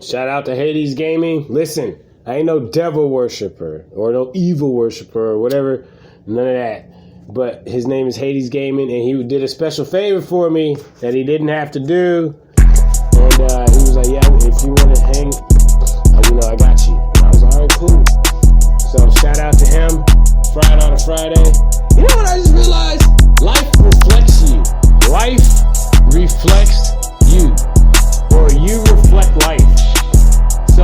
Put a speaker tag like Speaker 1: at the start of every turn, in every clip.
Speaker 1: Shout out to Hades Gaming. Listen, I ain't no devil worshiper or no evil worshiper or whatever. None of that. But his name is Hades Gaming, and he did a special favor for me that he didn't have to do. And he was like, yeah, if you want to hang, I got you. And I was like, all right, cool. So shout out to him. Friday on a Friday. You know what I just realized? Life reflects you. Life reflects you. Or you reflect life. So,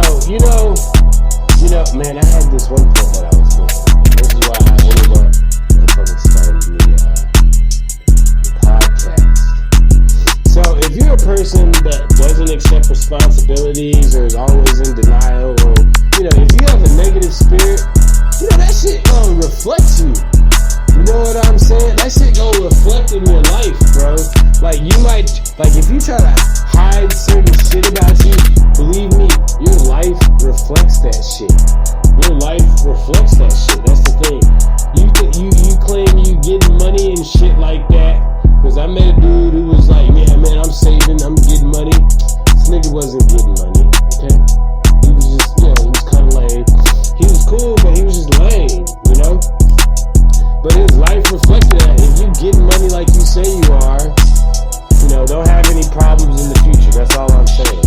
Speaker 1: man, I had this one point that I was thinking. This is why I really want to fucking start the podcast. So, if you're a person that doesn't accept responsibilities or is always in denial, or, if you have a negative spirit, that shit gonna reflect you. You know what I'm saying? That shit gonna reflect in your life, bro. Like, you might, if you try to hide certain shit about you, believe me, your life reflects that shit. Your life reflects that shit. That's the thing. You claim you getting money and shit like that. Cause I met a dude who was like, yeah, man, I'm saving, I'm getting money. This nigga wasn't getting money, okay? He was just, he was kind of lame. He was cool, but he was just lame, But his life reflected that. If you get money like you say you are, don't have any problems in the future. That's all I'm saying.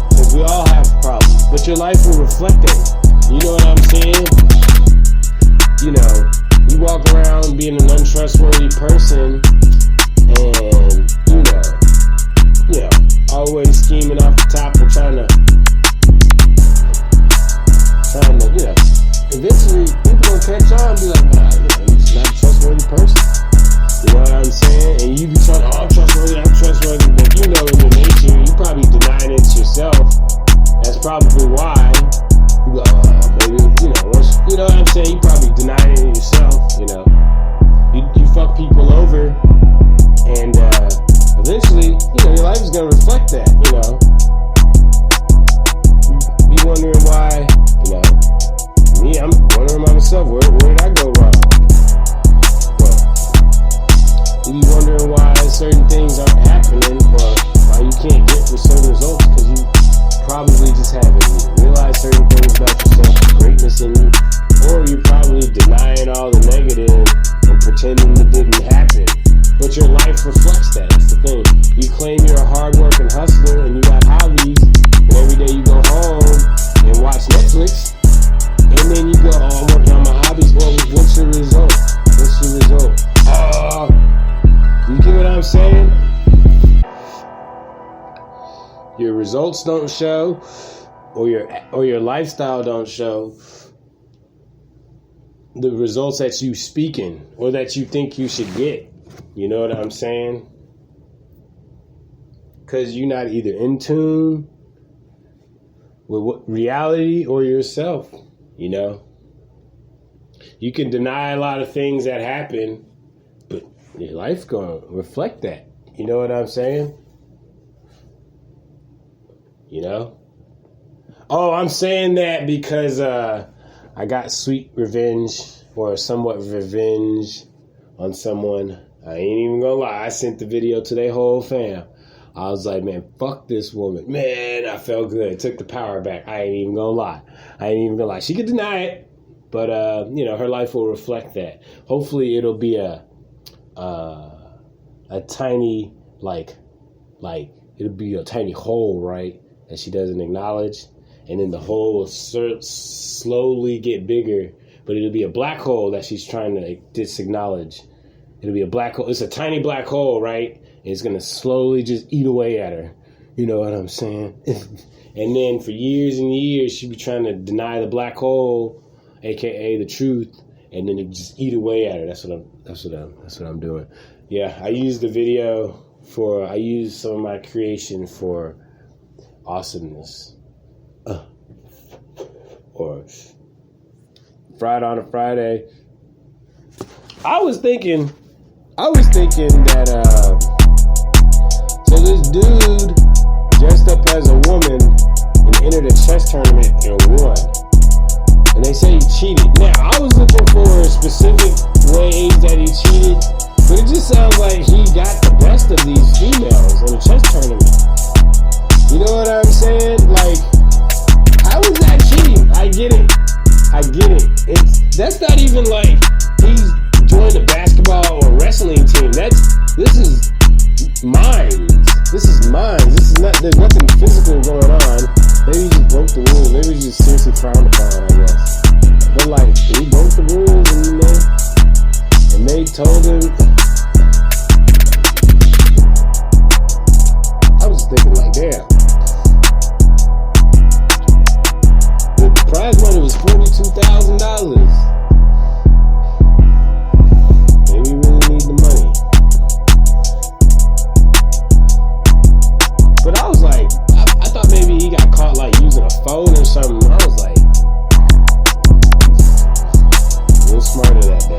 Speaker 1: Because we all have problems. But your life will reflect that. You know what I'm saying? You walk around being an untrustworthy person and, always scheming off the top and trying to, eventually people gonna catch on and be like, nah, you're just not a trustworthy person. You know what I'm saying? And you be trying to, I'm trustworthy, but in your nature, you probably denying it yourself. That's probably why. You go, maybe, once, you know what I'm saying? You probably denying it yourself, You fuck people over, and eventually, your life is gonna reflect that, You be wondering why, me, I'm wondering about myself, where did I go wrong? You be wondering why certain things aren't happening, or why you can't get for certain results, because you probably just haven't realized certain things about yourself, greatness in you, or you're probably denying all the negative and pretending it didn't happen. But your life reflects that. That's the thing. You claim you're a hard-working hustler and you got hobbies, and every day you go home and watch Netflix, and then you go, I'm working on my hobbies. Well, what's your result? You get what I'm saying? Your results don't show, or your lifestyle don't show the results that you speaking or that you think you should get. You know what I'm saying? Because you're not either in tune with reality or yourself. You can deny a lot of things that happen, but your life's gonna reflect that. You know what I'm saying? Oh, I'm saying that because I got sweet revenge, or somewhat revenge, on someone. I ain't even gonna lie. I sent the video to their whole fam. I was like, man, fuck this woman. Man, I felt good. Took the power back. I ain't even gonna lie. She could deny it, but her life will reflect that. Hopefully, it'll be a tiny it'll be a tiny hole, right, that she doesn't acknowledge, and then the hole will slowly get bigger, but it'll be a black hole that she's trying to disacknowledge. It'll be a black hole. It's a tiny black hole, right? And it's going to slowly just eat away at her. You know what I'm saying? And then for years and years, she'll be trying to deny the black hole, aka the truth, and then it just eat away at her. That's what I'm doing. Yeah, I used the video I used some of my creation for awesomeness. Or Friday on a Friday. I was thinking that so this dude dressed up as a woman and entered a chess tournament and won. And they say he cheated. Now, I was looking for specific ways that he cheated, but it just sounds like he got the best of these females in a chess tournament. You know what I'm saying? Like, even like he's joined a basketball or wrestling team. This is minds. This is minds. This is not. There's nothing physical going on. Maybe he just broke the rules. Maybe he's just seriously frowned upon, I guess. But like he broke the rules, and they told him. I was thinking like, damn. The prize money was $42,000. Maybe you really need the money. But I was like, I thought maybe he got caught like using a phone or something. I was like, a little smarter that day.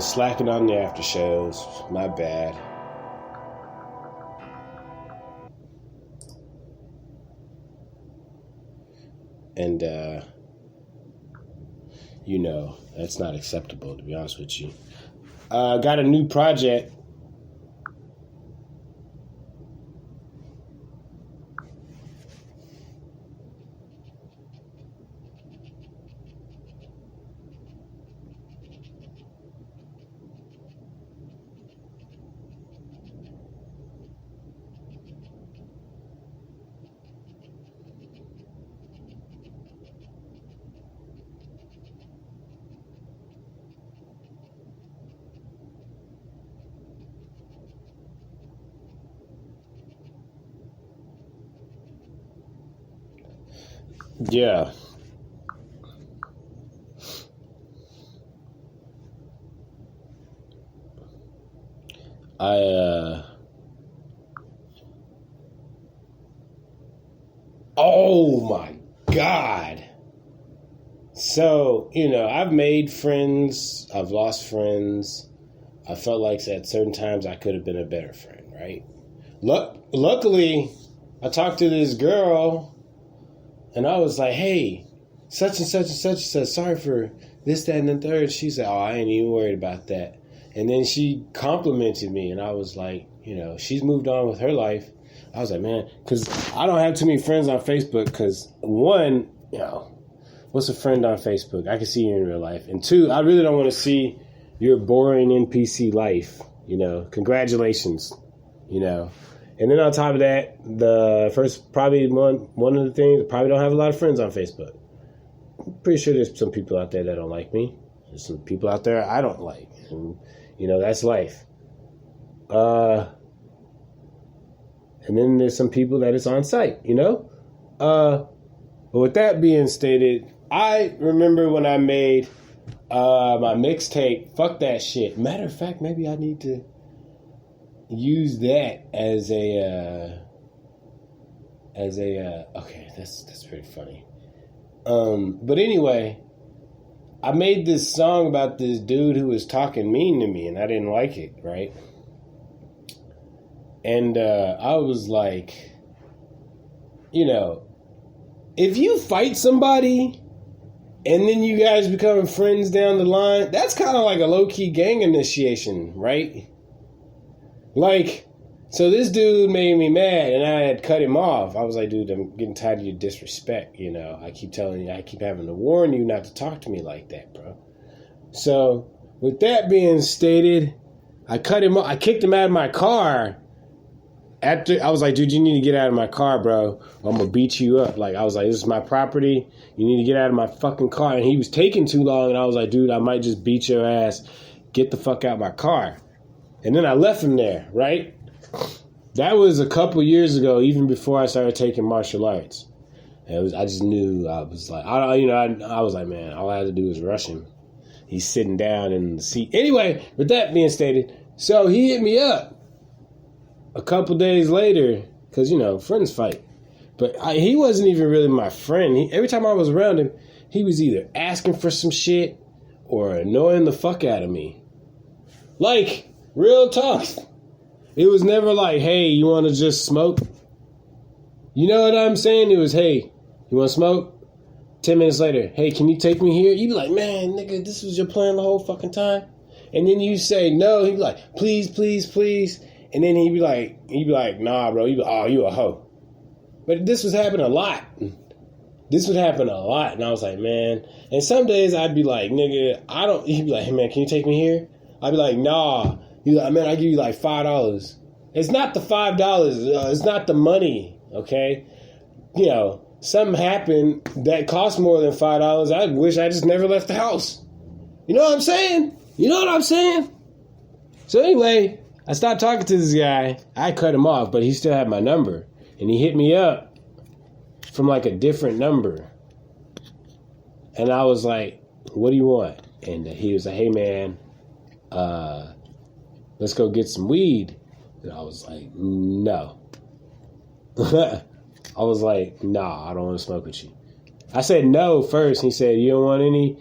Speaker 1: Slacking on the after shows. My bad. And that's not acceptable, to be honest with you. Got a new project. Yeah. Oh my God. So, I've made friends, I've lost friends. I felt like at certain times I could have been a better friend, right? Luckily, I talked to this girl and I was like, hey, such and such and such and such, sorry for this, that, and the third. She said, oh, I ain't even worried about that. And then she complimented me and I was like, she's moved on with her life. I was like, man, because I don't have too many friends on Facebook because one, what's a friend on Facebook? I can see you in real life. And two, I really don't want to see your boring NPC life, congratulations, And then on top of that, the first, probably one of the things, I probably don't have a lot of friends on Facebook. I'm pretty sure there's some people out there that don't like me. There's some people out there I don't like. And, that's life. And then there's some people that it's on site, But with that being stated, I remember when I made my mixtape, Fuck That Shit. Matter of fact, maybe I need to use that as a okay, that's pretty funny. But anyway, I made this song about this dude who was talking mean to me and I didn't like it, right? And I was like, if you fight somebody and then you guys become friends down the line, that's kind of like a low-key gang initiation, right? Like, So this dude made me mad, and I had cut him off. I was like, dude, I'm getting tired of your disrespect. You know, I keep telling you, I keep having to warn you not to talk to me like that, bro. So with that being stated, I cut him off. I kicked him out of my car. After I was like, dude, you need to get out of my car, bro. I'm gonna beat you up. Like, I was like, this is my property. You need to get out of my fucking car. And he was taking too long, and I was like, dude, I might just beat your ass. Get the fuck out of my car. And then I left him there, right? That was a couple years ago, even before I started taking martial arts. I just knew I was like, I was like, man, all I had to do was rush him. He's sitting down in the seat. Anyway, with that being stated, so he hit me up a couple days later, because, friends fight. But he wasn't even really my friend. Every time I was around him, he was either asking for some shit or annoying the fuck out of me. Like, real talk. It was never like, hey, you want to just smoke? You know what I'm saying? It was, hey, you want to smoke? 10 minutes later, hey, can you take me here? You'd be like, man, nigga, this was your plan the whole fucking time? And then you say no. He'd be like, please, please, please. And then he'd be like, nah, bro. He'd be like, oh, you a hoe. But this was happening a lot. And I was like, man. And some days I'd be like, nigga, he'd be like, hey, man, can you take me here? I'd be like, nah. He'd be like, man, I give you like $5. It's not the $5. It's not the money, okay? Something happened that cost more than $5. I wish I just never left the house. You know what I'm saying? So anyway, I stopped talking to this guy. I cut him off, but he still had my number. And he hit me up from like a different number. And I was like, what do you want? And he was like, hey, man, let's go get some weed. And I was like, no. I was like, nah, I don't want to smoke with you. I said no first. He said, you don't want any?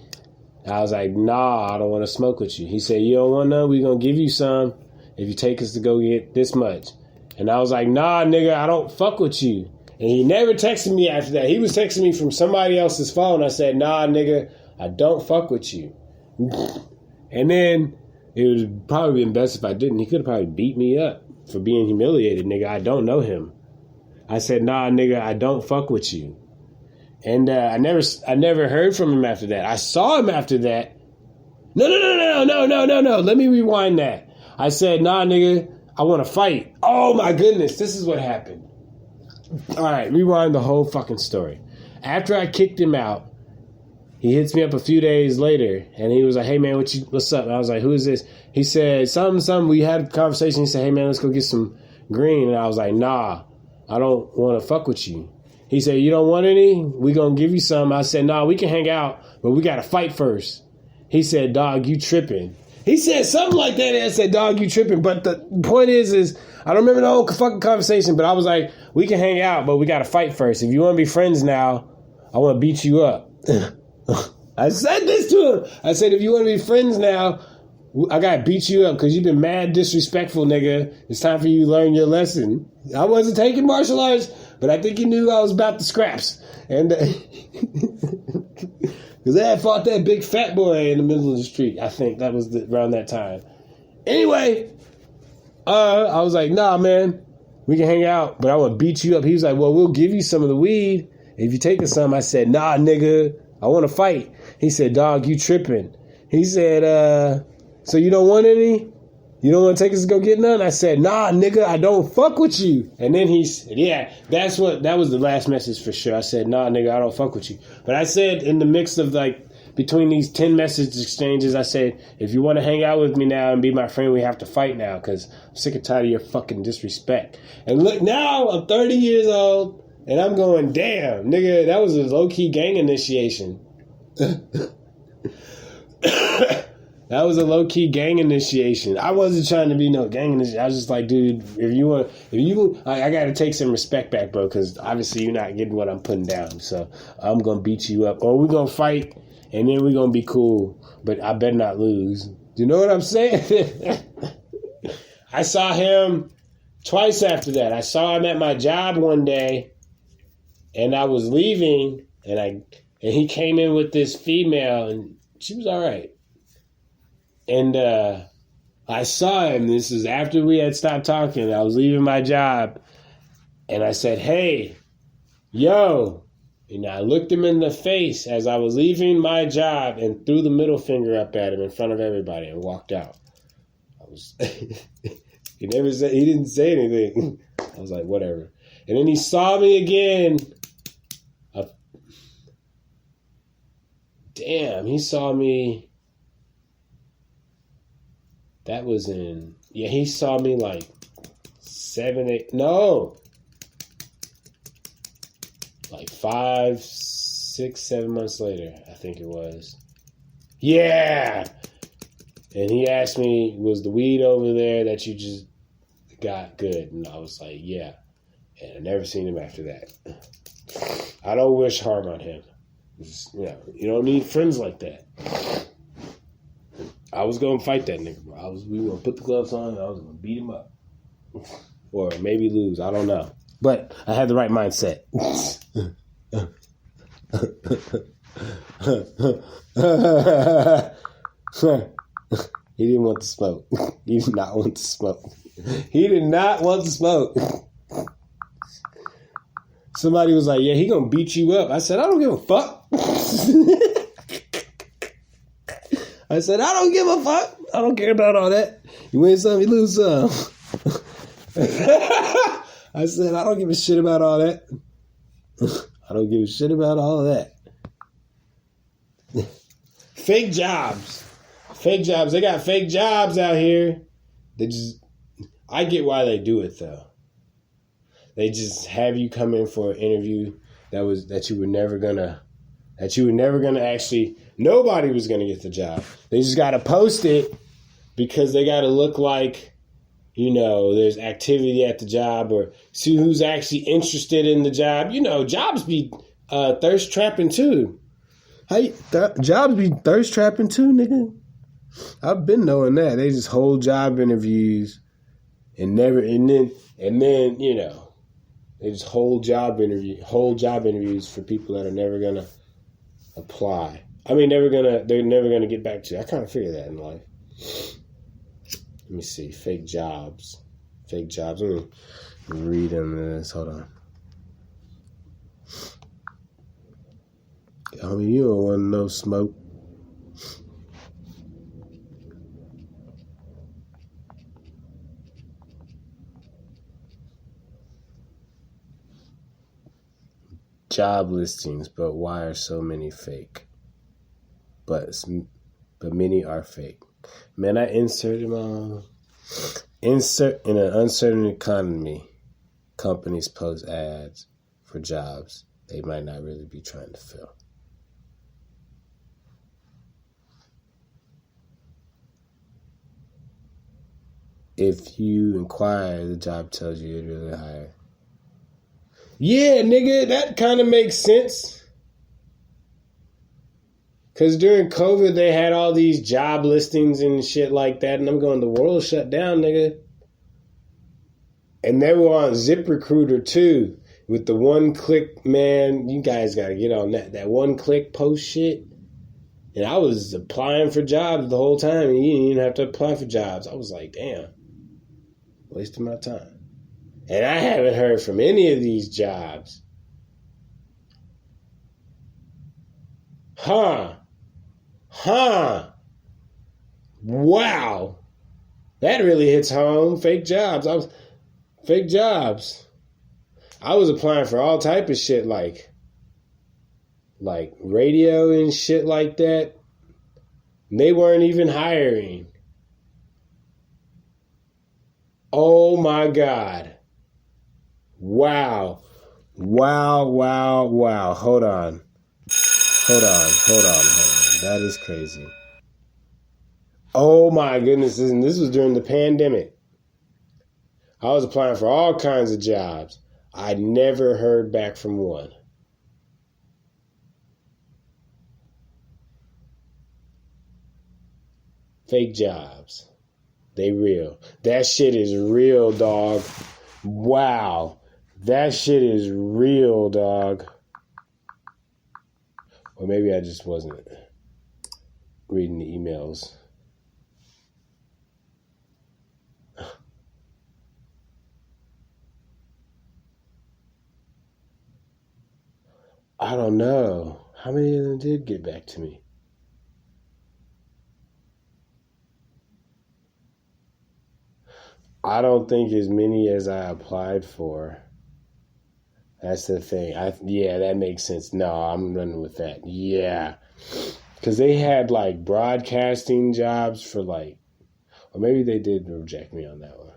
Speaker 1: I was like, nah, I don't want to smoke with you. He said, you don't want none? We're going to give you some if you take us to go get this much. And I was like, nah, nigga, I don't fuck with you. And he never texted me after that. He was texting me from somebody else's phone. I said, nah, nigga, I don't fuck with you. And then it would have probably been best if I didn't. He could have probably beat me up for being humiliated, nigga. I don't know him. I said, nah, nigga, I don't fuck with you. And I never heard from him after that. I saw him after that. No. Let me rewind that. I said, nah, nigga, I want to fight. Oh, my goodness. This is what happened. All right, rewind the whole fucking story. After I kicked him out, he hits me up a few days later, and he was like, hey, man, what's up? And I was like, who is this? He said, something. We had a conversation. He said, hey, man, let's go get some green. And I was like, nah, I don't want to fuck with you. He said, you don't want any? We going to give you some. I said, nah, we can hang out, but we got to fight first. He said, dog, you tripping. He said something like that, and I said, dog, you tripping. But the point is I don't remember the whole fucking conversation, but I was like, we can hang out, but we got to fight first. If you want to be friends now, I want to beat you up. I said this to him. I said, if you want to be friends now, I got to beat you up because you've been mad disrespectful, nigga. It's time for you to learn your lesson. I wasn't taking martial arts, but I think he knew I was about the scraps. And because I had fought that big fat boy in the middle of the street. I think that was around that time. Anyway, I was like, nah, man, we can hang out, but I want to beat you up. He was like, well, we'll give you some of the weed if you take us some. I said, nah, nigga, I want to fight. He said, dog, you tripping. He said, so you don't want any? You don't want to take us to go get none? I said, nah, nigga, I don't fuck with you. And then he said, yeah, that was the last message for sure. I said, nah, nigga, I don't fuck with you. But I said in the mix of like between these 10 message exchanges, I said, if you want to hang out with me now and be my friend, we have to fight now because I'm sick and tired of your fucking disrespect. And look, now I'm 30 years old and I'm going, damn, nigga, that was a low-key gang initiation. That was a low-key gang initiation. I wasn't trying to be no gang initiation. I was just like, dude, I got to take some respect back, bro, because obviously you're not getting what I'm putting down. So I'm going to beat you up. Or we're going to fight, and then we're going to be cool. But I better not lose. Do you know what I'm saying? I saw him twice after that. I saw him at my job one day, and I was leaving, and he came in with this female, and she was all right. And I I saw him. This is after we had stopped talking. I was leaving my job. And I said, hey, yo. And I looked him in the face as I was leaving my job and threw the middle finger up at him in front of everybody and walked out. He didn't say anything. I was like, whatever. And then he saw me again. He saw me. That was he saw me like 5, 6, 7 months later, I think it was. Yeah. And he asked me, was the weed over there that you just got good? And I was like, yeah. And I never seen him after that. I don't wish harm on him. You don't need friends like that. I was going to fight that nigga, bro. We were going to put the gloves on and I was going to beat him up. Or maybe lose. I don't know. But I had the right mindset. He didn't want to smoke. He did not want to smoke. He did not want to smoke. Somebody was like, yeah, he gonna beat you up. I said, I don't give a fuck. I said, I don't give a fuck. I don't care about all that. You win some, you lose some. I said, I don't give a shit about all that. I don't give a shit about all of that. Fake jobs. Fake jobs. They got fake jobs out here. I get why they do it though. They just have you come in for an interview that you were never gonna actually, nobody was gonna get the job. They just gotta post it because they gotta look like, there's activity at the job or see who's actually interested in the job. Jobs be thirst trapping too. Jobs be thirst trapping too, nigga. I've been knowing that. They just hold job interviews and then they just hold job interviews for people that are never gonna apply. They're never gonna get back to you. I kind of figure that in life. Let me see. Fake jobs. Let me read them this. Hold on. You don't want no smoke. Job listings, but why are so many fake? But many are fake. Man, I insert in an uncertain economy, companies post ads for jobs they might not really be trying to fill. If you inquire, the job tells you it's really higher. Yeah, nigga, that kind of makes sense. Because during COVID, they had all these job listings and shit like that. And I'm going, the world shut down, nigga. And they were on ZipRecruiter, too. With the one-click, man. You guys got to get on that. That one-click post shit. And I was applying for jobs the whole time. And you didn't even have to apply for jobs. I was like, damn. Wasting my time. And I haven't heard from any of these jobs. Wow. That really hits home. Fake jobs. I was applying for all type of shit like radio and shit like that. They weren't even hiring. Oh my God. Wow. Hold on. That is crazy. Oh my goodness. And this was during the pandemic. I was applying for all kinds of jobs. I never heard back from one. Fake jobs. They real. That shit is real, dog. Wow. That shit is real, dog. Or maybe I just wasn't reading the emails. I don't know. How many of them did get back to me? I don't think as many as I applied for. That's the thing. Yeah, that makes sense. No, I'm running with that. Yeah. Because they had like broadcasting jobs for like, or maybe they did reject me on that one.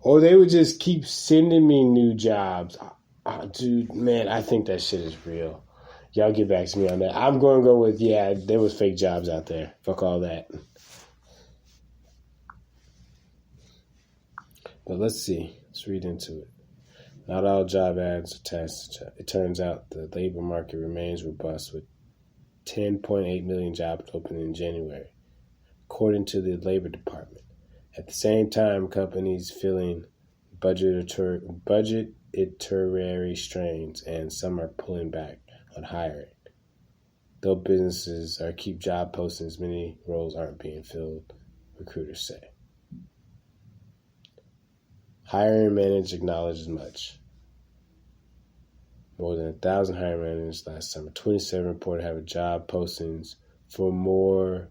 Speaker 1: Or they would just keep sending me new jobs. Dude, man, I think that shit is real. Y'all get back to me on that. I'm going to go with, yeah, there was fake jobs out there. Fuck all that. But let's see. Let's read into it. Not all job ads are tasked. It turns out the labor market remains robust with 10.8 million jobs open in January, according to the Labor Department. At the same time, companies feeling budgetary strains, and some are pulling back on hiring. Though businesses are keep job postings, many roles aren't being filled, recruiters say. Hiring managers acknowledge as much. More than 1,000 hiring managers last summer. 27 reported having job postings for more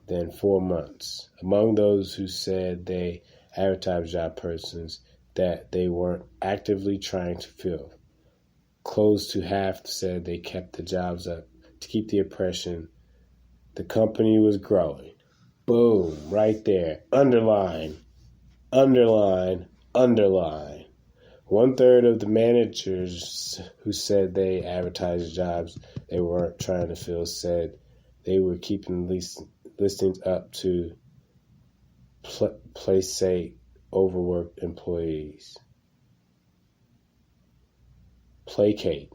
Speaker 1: than 4 months. Among those who said they advertised job postings that they weren't actively trying to fill, close to half said they kept the jobs up to keep the impression the company was growing. Boom, right there. Underline, underline, underline. 1/3 of the managers who said they advertised jobs they weren't trying to fill said they were keeping listings up to placate overworked employees. Placate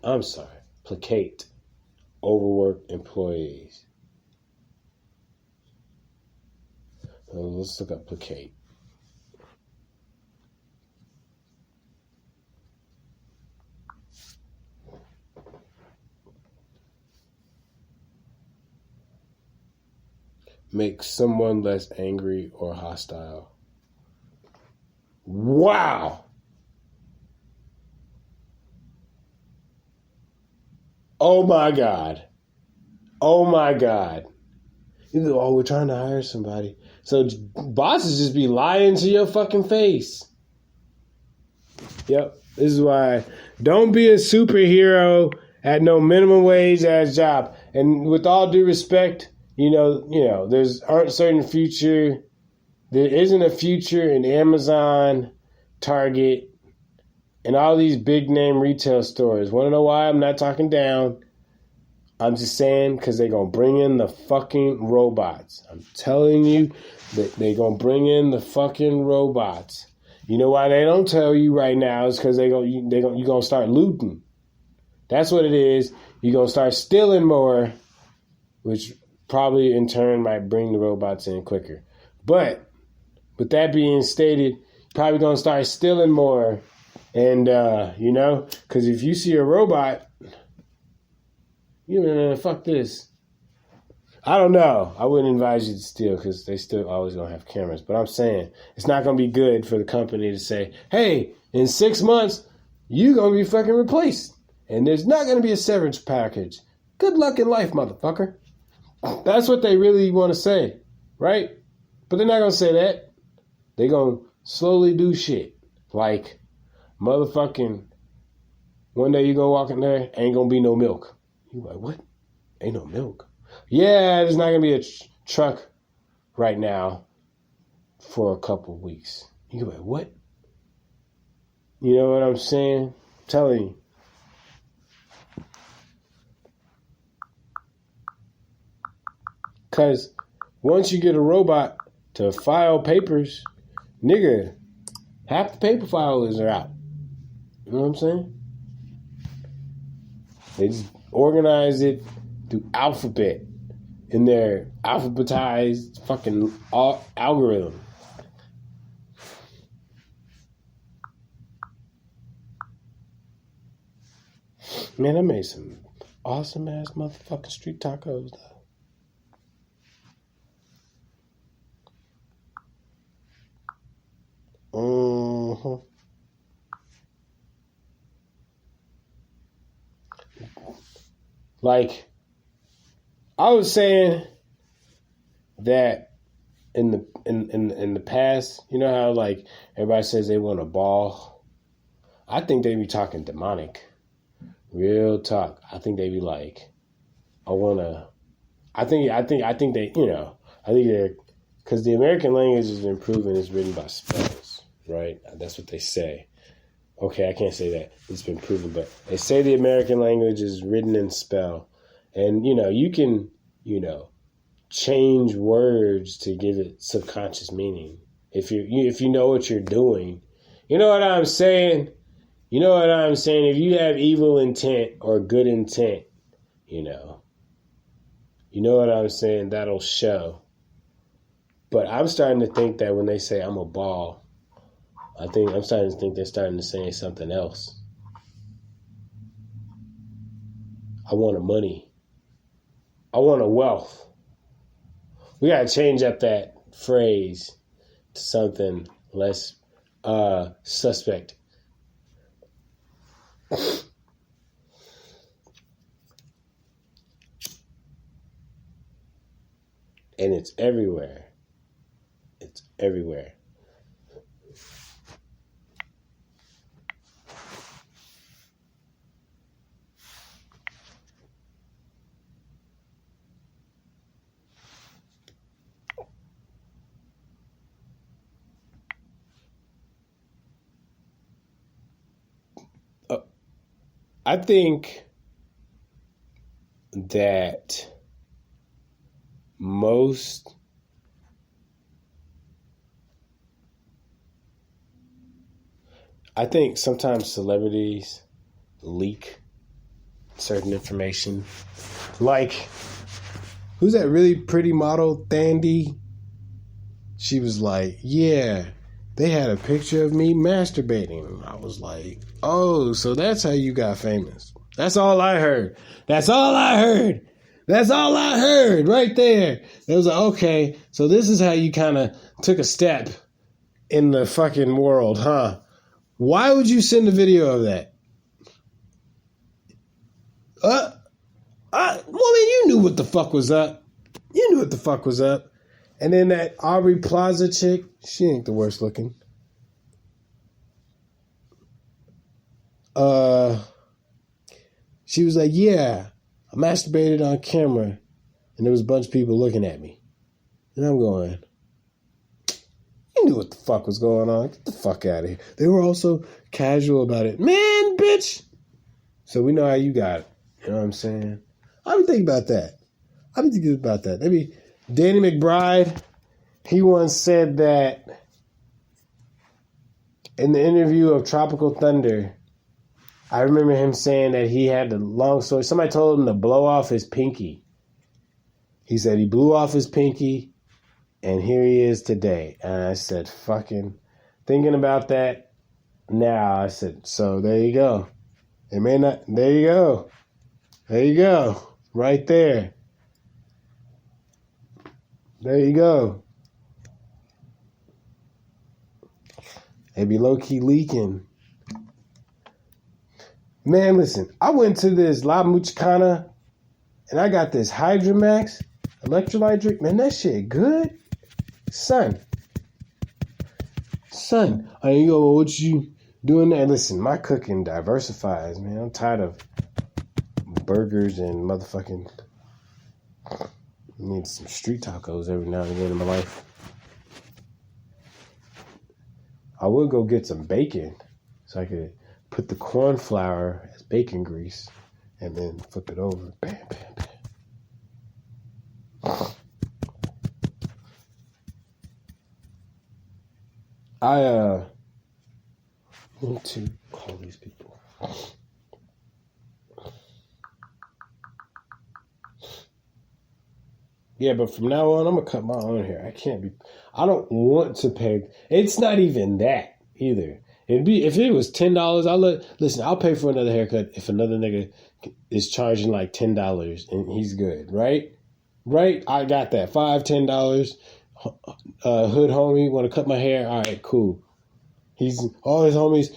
Speaker 1: overworked employees. Well, let's look up placate. Make someone less angry or hostile. Wow! Oh my God. Oh my God. You know, oh, we're trying to hire somebody. So bosses just be lying to your fucking face. Yep. This is why don't be a superhero at no minimum wage ass job. And with all due respect, you know, there isn't a future in Amazon, Target, and all these big name retail stores. Want to know why I'm not talking down? I'm just saying because they're going to bring in the fucking robots. I'm telling you that they're going to bring in the fucking robots. You know why they don't tell you right now is because you're going to start looting. That's what it is. You're going to start stealing more, which probably in turn might bring the robots in quicker. But with that being stated, you're probably going to start stealing more. And, because if you see a robot, fuck this. I don't know. I wouldn't advise you to steal because they still always going to have cameras. But I'm saying it's not going to be good for the company to say, hey, in 6 months, you're going to be fucking replaced. And there's not going to be a severance package. Good luck in life, motherfucker. That's what they really want to say, right? But they're not going to say that. They're going to slowly do shit. Like, motherfucking, one day you go walk in there, ain't going to be no milk. You like, what? Ain't no milk? Yeah, there's not going to be a truck right now for a couple weeks. You like, what? You know what I'm saying? I'm telling you. Because once you get a robot to file papers, nigga, half the paper filers are out. You know what I'm saying? They just organize it through alphabet in their alphabetized fucking algorithm. Man, I made some awesome ass motherfucking street tacos though. Like, I was saying that in the past, you know how like everybody says they want a ball? I think they be talking demonic. Real talk. I think they be like, I think they, they're, because the American language is improving, it's written by spells, right? That's what they say. Okay, I can't say that. It's been proven, but they say the American language is written in spell. And, you can, change words to give it subconscious meaning. If you know what you're doing. You know what I'm saying? If you have evil intent or good intent, you know what I'm saying? That'll show. But I'm starting to think that when they say I'm a ball, I'm starting to think they're starting to say something else. I want a money. I want a wealth. We got to change up that phrase to something less suspect. And it's everywhere. It's everywhere. I think that I think sometimes celebrities leak certain information. Like, who's that really pretty model, Thandie? She was like, yeah, they had a picture of me masturbating. I was like, oh, so that's how you got famous. That's all I heard. That's all I heard right there. It was like, okay, so this is how you kind of took a step in the fucking world, huh? Why would you send a video of that? Woman, you knew what the fuck was up. And then that Aubrey Plaza chick, she ain't the worst looking. She was like, yeah, I masturbated on camera and there was a bunch of people looking at me. And I'm going, you knew what the fuck was going on. Get the fuck out of here. They were also casual about it. Man, bitch. So we know how you got it. You know what I'm saying? I've been thinking about that. Maybe Danny McBride, he once said that in the interview of Tropical Thunder, I remember him saying that he had the long story. Somebody told him to blow off his pinky. He said he blew off his pinky, and here he is today. And I said, fucking thinking about that now. I said, so there you go. It may not. There you go. Right there. There you go. They be low-key leaking. Man, listen, I went to this La Muchicana and I got this Hydromax electrolyte drink. Man, that shit good. Son. I go, well, what you doing there? Listen, my cooking diversifies, man. I'm tired of burgers and motherfucking... I need some street tacos every now and again in my life. I would go get some bacon so I could put the corn flour as bacon grease and then flip it over. Bam, bam, bam. I need to call these people. Yeah, but from now on, I'm going to cut my own hair. I don't want to pay. It's not even that either. If it was $10, I'll pay for another haircut if another nigga is charging like $10 and he's good, right? Right? I got that. $5, $10. Hood homie, want to cut my hair? All right, cool. His homies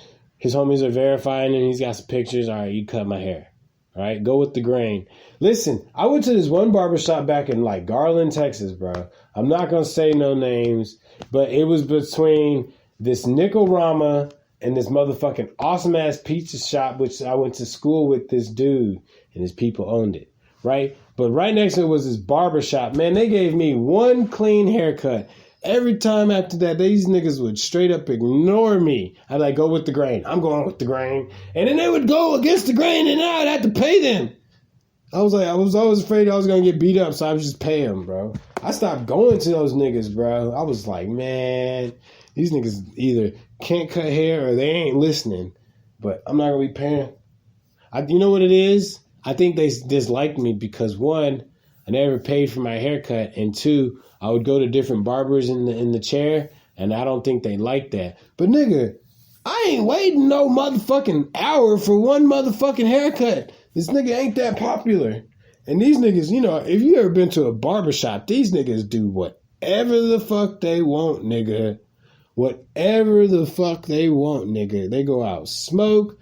Speaker 1: are verifying and he's got some pictures. All right, you cut my hair. All right, go with the grain. Listen, I went to this one barbershop back in like Garland, Texas, bro. I'm not going to say no names, but it was between this Nickel-Rama and this motherfucking awesome-ass pizza shop, which I went to school with this dude, and his people owned it, right? But right next to it was this barbershop. Man, they gave me one clean haircut. Every time after that, these niggas would straight up ignore me. I'd like, go with the grain. I'm going with the grain. And then they would go against the grain, and I'd have to pay them. I was always afraid I was going to get beat up, so I would just pay them, bro. I stopped going to those niggas, bro. I was like, man, these niggas either can't cut hair or they ain't listening. But I'm not going to be paying. You know what it is? I think they disliked me because, one, I never paid for my haircut, and two, I would go to different barbers in the chair, and I don't think they liked that. But nigga, I ain't waiting no motherfucking hour for one motherfucking haircut. This nigga ain't that popular. And these niggas, you know, if you ever been to a barbershop, these niggas do whatever the fuck they want, nigga. Whatever the fuck they want, nigga. They go out, smoke.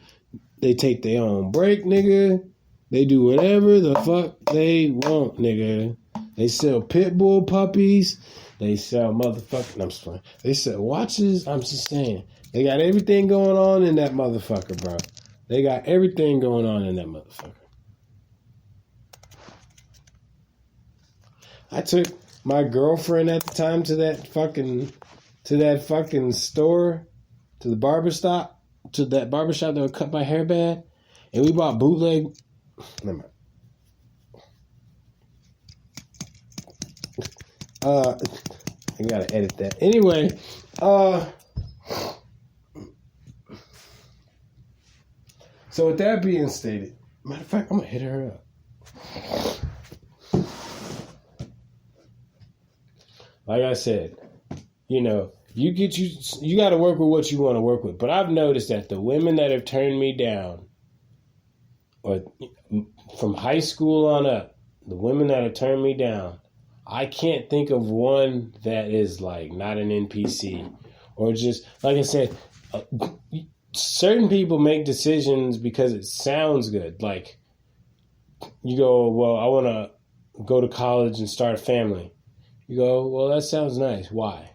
Speaker 1: They take their own break, nigga. They do whatever the fuck they want, nigga. They sell pit bull puppies. They sell motherfucking, I'm just playing. They sell watches. I'm just saying. They got everything going on in that motherfucker, bro. They got everything going on in that motherfucker. I took my girlfriend at the time to that fucking store, to the barbershop, that would cut my hair bad, and we bought bootleg. Never mind. I gotta edit that. Anyway, so with that being stated, matter of fact, I'm gonna hit her up. Like I said, you know, you got to work with what you want to work with. But I've noticed that the women that have turned me down, or from high school on up, the women that have turned me down, I can't think of one that is like not an NPC, or just, like I said, certain people make decisions because it sounds good. Like, you go, well, I want to go to college and start a family. You go, well, that sounds nice. Why?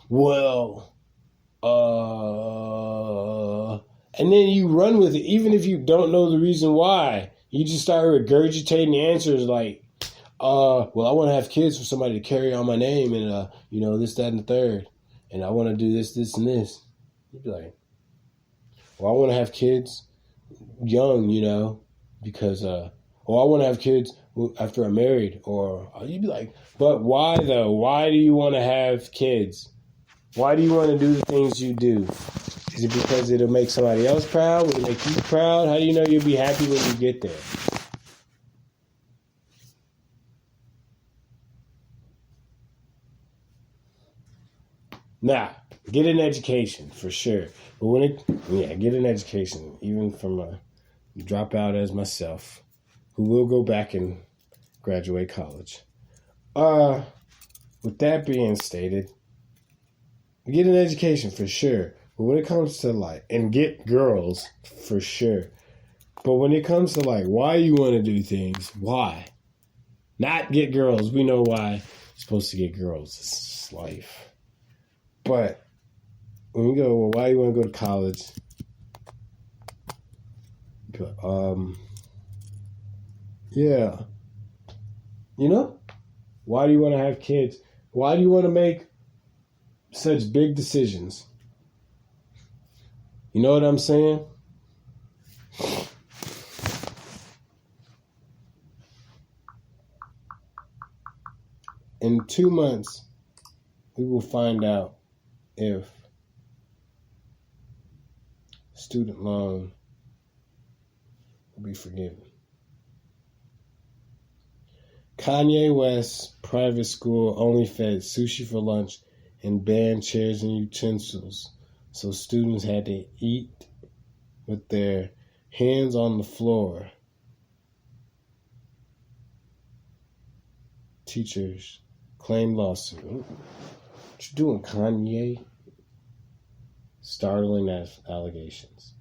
Speaker 1: Well, and then you run with it, even if you don't know the reason why. You just start regurgitating answers like, well, I want to have kids for somebody to carry on my name, and you know, this, that, and the third, and I want to do this, this, and this. You'd be like, well, I want to have kids young, you know, because, or I want to have kids after I'm married, or you'd be like, but why though? Why do you want to have kids? Why do you want to do the things you do? Is it because it'll make somebody else proud? Will it make you proud? How do you know you'll be happy when you get there? Nah, get an education for sure. But get an education, even from a dropout as myself, who will go back and graduate college. With that being stated, get an education for sure. But when it comes to and get girls for sure. But when it comes to why you want to do things, why? Not get girls. We know why you're supposed to get girls. It's life. But when you go, well, why you want to go to college? Yeah. You know? Why do you want to have kids? Why do you want to make such big decisions? You know what I'm saying? In 2 months, we will find out if student loan will be forgiven. Kanye West's private school only fed sushi for lunch and banned chairs and utensils, so students had to eat with their hands on the floor. Teachers claim lawsuit. What you doing, Kanye? Startling allegations.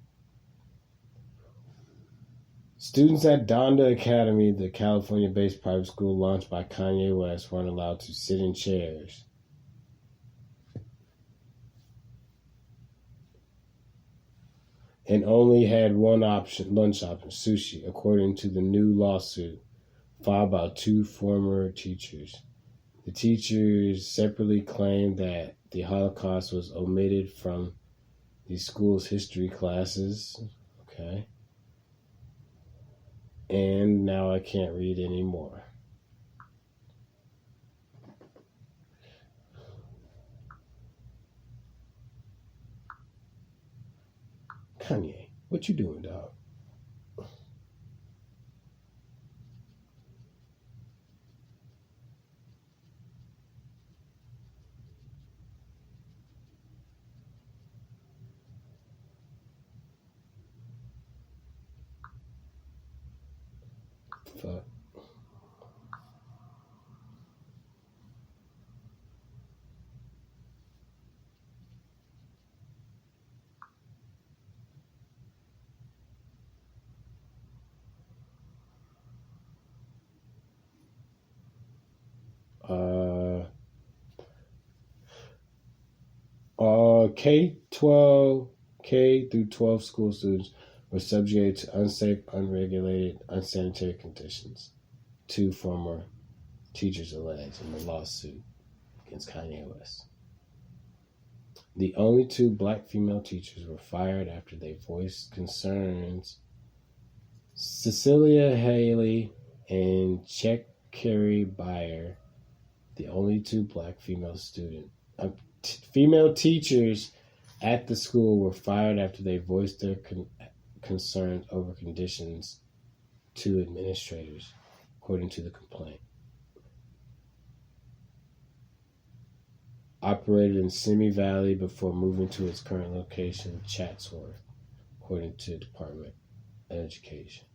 Speaker 1: Students at Donda Academy, the California-based private school launched by Kanye West, weren't allowed to sit in chairs. And only had one lunch option, sushi, according to the new lawsuit filed by two former teachers. The teachers separately claimed that the Holocaust was omitted from the school's history classes. Okay. And now I can't read anymore. Kanye, what you doing, dog? Fuck. K through 12 school students were subjected to unsafe, unregulated, unsanitary conditions. Two former teachers alleged in the lawsuit against Kanye West. The only two black female teachers were fired after they voiced concerns. Cecilia Haley and Checkeri Bayer, the only two black female female teachers at the school, were fired after they voiced their concerns over conditions to administrators, according to the complaint. Operated in Simi Valley before moving to its current location, Chatsworth, according to the Department of Education.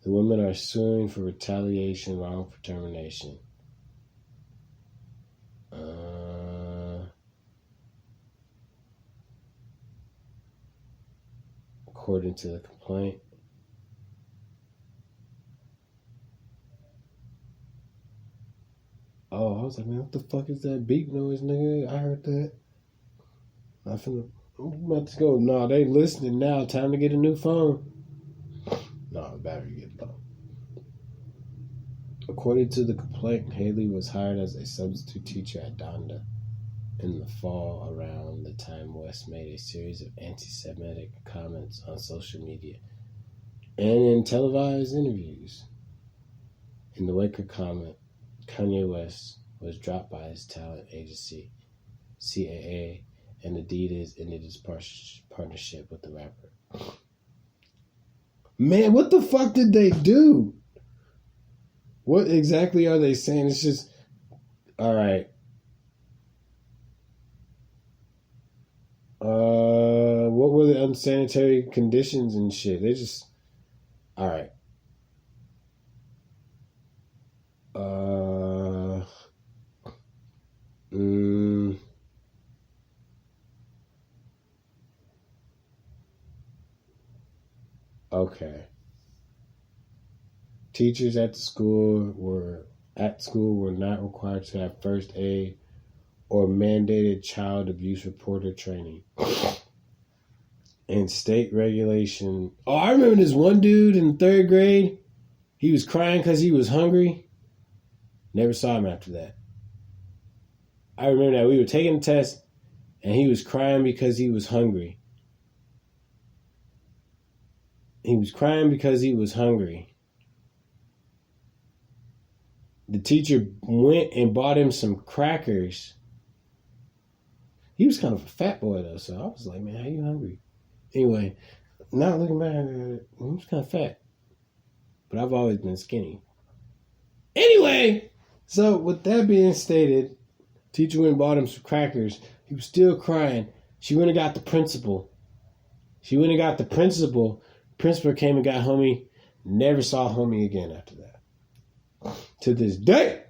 Speaker 1: The women are suing for retaliation, wrongful termination. According to the complaint. Oh, I was like, man, what the fuck is that beep noise, nigga? I heard that. I'm about to go. No, they listening now. Time to get a new phone. No, the battery get low. According to the complaint, Haley was hired as a substitute teacher at Donda in the fall, around the time West made a series of anti-Semitic comments on social media and in televised interviews. In the wake of comment, Kanye West was dropped by his talent agency, CAA, and Adidas ended his partnership with the rapper. Man, what the fuck did they do? What exactly are they saying? It's just, all right. What were the unsanitary conditions and shit? They just, all right. Okay. Teachers at the school were not required to have first aid or mandated child abuse reporter training. And state regulation. Oh, I remember this one dude in third grade. He was crying because he was hungry. Never saw him after that. I remember that we were taking a test and he was crying because he was hungry. He was crying because he was hungry. The teacher went and bought him some crackers. He was kind of a fat boy though, so I was like, man, how you hungry? Anyway, now looking back, he was kind of fat. But I've always been skinny. Anyway, so with that being stated, teacher went and bought him some crackers. He was still crying. She went and got the principal. Principal came and got homie. Never saw homie again after that. To this day.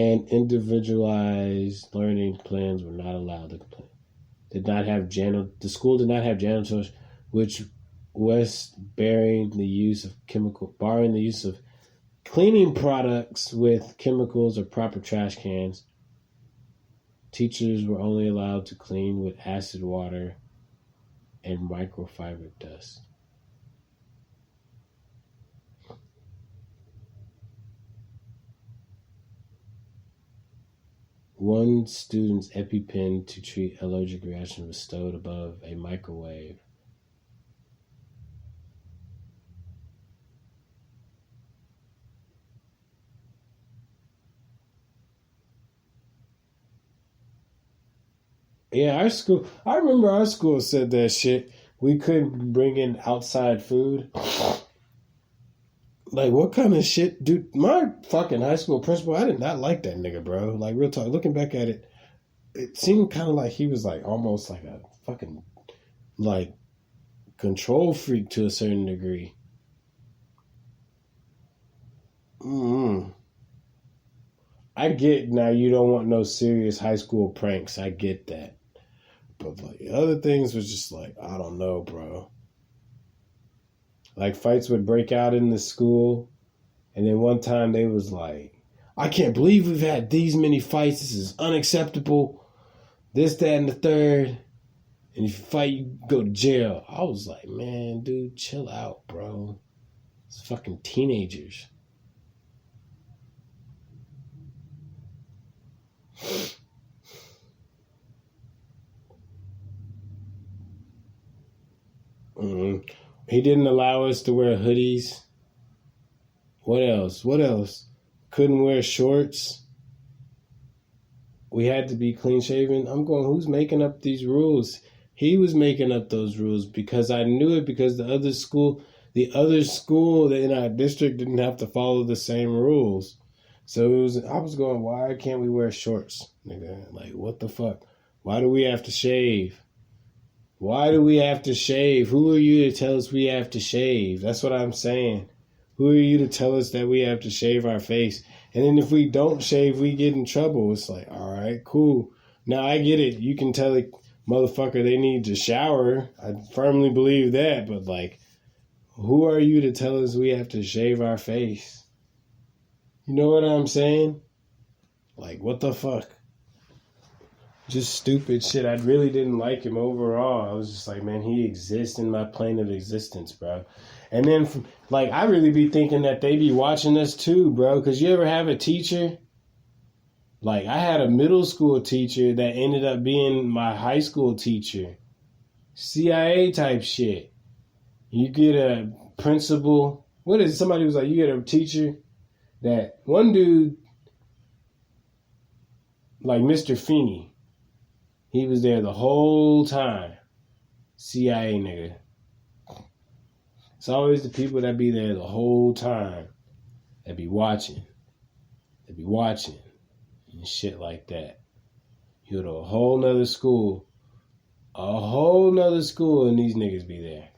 Speaker 1: and individualized learning plans were not allowed. The school did not have janitors, which was barring the use of cleaning products with chemicals or proper trash cans. Teachers were only allowed to clean with acid water and microfiber dust. One student's EpiPen to treat allergic reaction was stowed above a microwave. Yeah, I remember our school said that shit. We couldn't bring in outside food. Like, what kind of shit? Dude, my fucking high school principal, I did not like that nigga, bro. Like, real talk. Looking back at it, it seemed kind of like he was, like, almost like a fucking, like, control freak to a certain degree. I get now you don't want no serious high school pranks. I get that. But, like, other things was just like, I don't know, bro. Like, fights would break out in the school. And then one time they was like, I can't believe we've had these many fights. This is unacceptable. This, that, and the third. And if you fight, you go to jail. I was like, man, dude, chill out, bro. It's fucking teenagers. He didn't allow us to wear hoodies. What else? Couldn't wear shorts. We had to be clean shaven. I'm going, who's making up these rules? He was making up those rules because I knew it because the other school in our district didn't have to follow the same rules. So I was going, why can't we wear shorts? Nigga, like, what the fuck? Why do we have to shave? Why do we have to shave? Who are you to tell us we have to shave? That's what I'm saying. Who are you to tell us that we have to shave our face? And then if we don't shave, we get in trouble. It's like, all right, cool. Now I get it. You can tell a motherfucker they need to shower. I firmly believe that. But, like, who are you to tell us we have to shave our face? You know what I'm saying? Like, what the fuck? Just stupid shit. I really didn't like him overall. I was just like, man, he exists in my plane of existence, bro. And then, like, I really be thinking that they be watching us too, bro. Because you ever have a teacher? Like, I had a middle school teacher that ended up being my high school teacher. CIA type shit. You get a principal. What is it? Somebody was like, you get a teacher that one dude, like Mr. Feeney. He was there the whole time. CIA nigga. It's always the people that be there the whole time that be watching. And shit like that. You go to a whole nother school. And these niggas be there.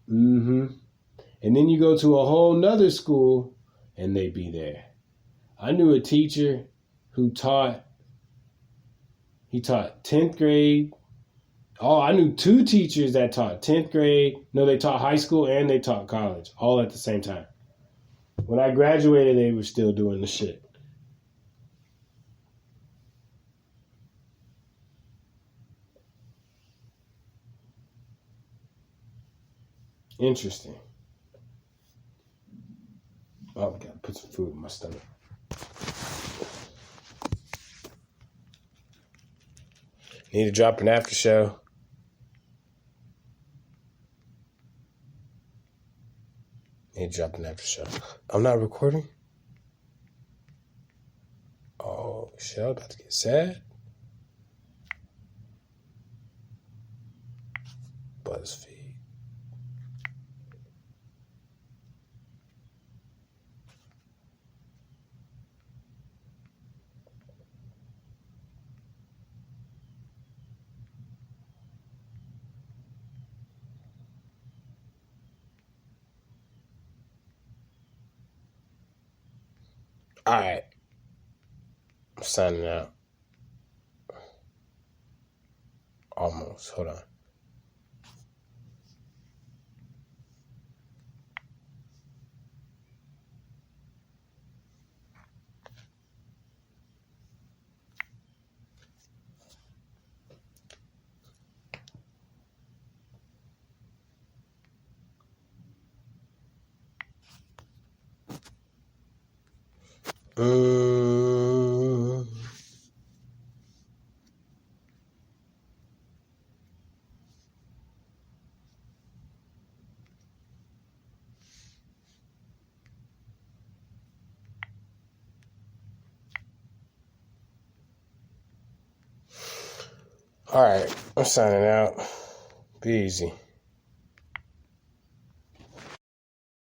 Speaker 1: And then you go to a whole nother school and they be there. I knew a teacher who taught 10th grade. Oh, I knew two teachers that taught 10th grade. No, they taught high school and they taught college all at the same time. When I graduated, they were still doing the shit. Interesting. Oh, I gotta put some food in my stomach. Need to drop an after show. I'm not recording? Oh, shit, I'm about to get sad. BuzzFeed. All right. I'm signing out. Almost. Hold on. All right. I'm signing out. Be easy.